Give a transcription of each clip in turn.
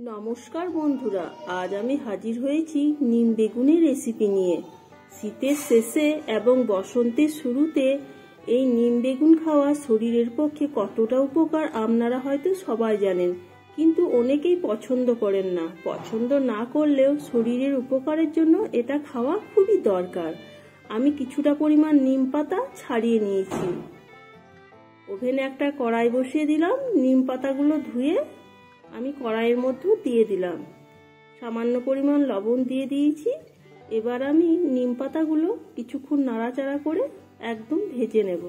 নমস্কার বন্ধুরা, আজ আমি হাজির হয়েছি নিম বেগুনের রেসিপি নিয়ে। শীতের শেষে এবং বসন্তের শুরুতে এই নিম বেগুন খাওয়া শরীরের পক্ষে কতটা উপকার আপনারা হয়তো সবাই জানেন, কিন্তু অনেকেই পছন্দ করেন না। পছন্দ না করলেও শরীরের উপকারের জন্য এটা খাওয়া খুবই দরকার। আমি কিছুটা পরিমাণ নিম পাতা ছাড়িয়ে নিয়েছি। ওভেনে একটা কড়াই বসিয়ে দিলাম। নিম পাতাগুলো ধুয়ে আমি কড়াইয়ের মধ্যে দিয়ে দিলাম। সামান্য পরিমাণ লবণ দিয়ে দিয়েছি। এবার আমি নিম পাতাগুলো কিছুক্ষণ নাড়াচাড়া করে একদম ভেজে নেব।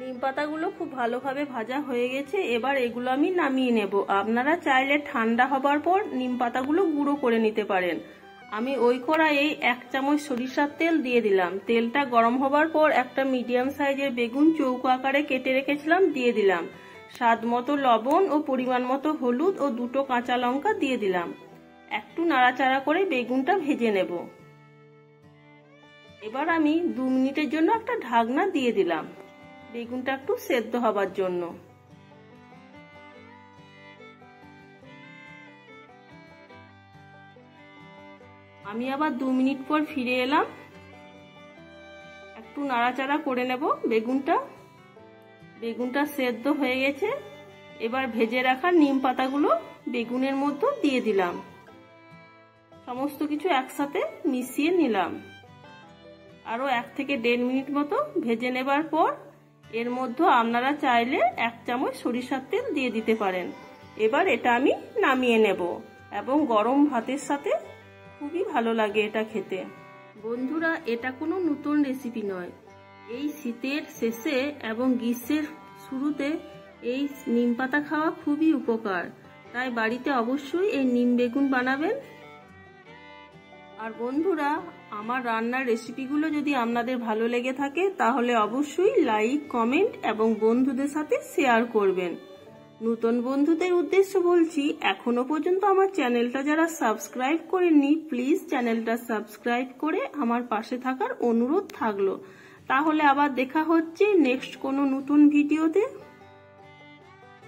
নিম পাতাগুলো খুব ভালোভাবে ভাজা হয়ে গেছে। এবার এগুলো আমি নামিয়ে নেব। আপনারা চাইলে ঠান্ডা হবার পর নিম পাতাগুলো গুঁড়ো করে নিতে পারেন। আমি ওই কড়াইয়ে 1 চামচ সরিষার তেল দিয়ে দিলাম। তেলটা গরম হবার পর একটা মিডিয়াম সাইজের বেগুন চৌকো আকারে কেটে রেখেছিলাম দিয়ে দিলাম। স্বাদ মতো লবণ ও পরিমাণ মতো হলুদ ও 2টো কাঁচা লঙ্কা দিয়ে দিলাম। একটু নাড়াচাড়া করে বেগুনটা ভেজে নেব। এবার আমি 2 মিনিটের জন্য একটা ঢাকনা দিয়ে দিলাম, বেগুনটা একটু সেদ্ধ হবার জন্য। আমি আবার 2 মিনিট পর ফিরে এলাম। একটু নাড়াচাড়া করে নেব বেগুনটা সেদ্ধ হয়ে গেছে। এবার ভেজে রাখা নিম পাতাগুলো বেগুনের মধ্যে দিয়ে দিলাম। সমস্ত কিছু একসাথে মিশিয়ে নিলাম। আরো 1 থেকে 1.5 মিনিট মতো ভেজে নেবার পর এর মধ্যে আপনারা চাইলে 1 চামচ সরিষার তেল দিয়ে দিতে পারেন। এবার এটা আমি নামিয়ে নেব এবং গরম ভাতের সাথে খুবই ভালো লাগে এটা খেতে। বন্ধুরা, এটা কোনো নতুন রেসিপি নয়। এই শীতের শেষে এবং গ্রীষ্মের শুরুতে এই নিম পাতা খাওয়া খুবই উপকার। তাই বাড়িতে অবশ্যই এই নিম বেগুন বানাবেন। আর বন্ধুরা, আমার রান্নার রেসিপিগুলো যদি আপনাদের ভালো লেগে থাকে তাহলে অবশ্যই লাইক, কমেন্ট এবং বন্ধুদের সাথে শেয়ার করবেন। নতুন বন্ধুদের উদ্দেশ্য বলছি, এখনো পর্যন্ত আমার চ্যানেলটা যারা সাবস্ক্রাইব করেননি, প্লিজ চ্যানেলটা সাবস্ক্রাইব করে আমার পাশে থাকার অনুরোধ থাকলো। তাহলে আবার দেখা হচ্ছে নেক্সট কোনো নতুন ভিডিওতে।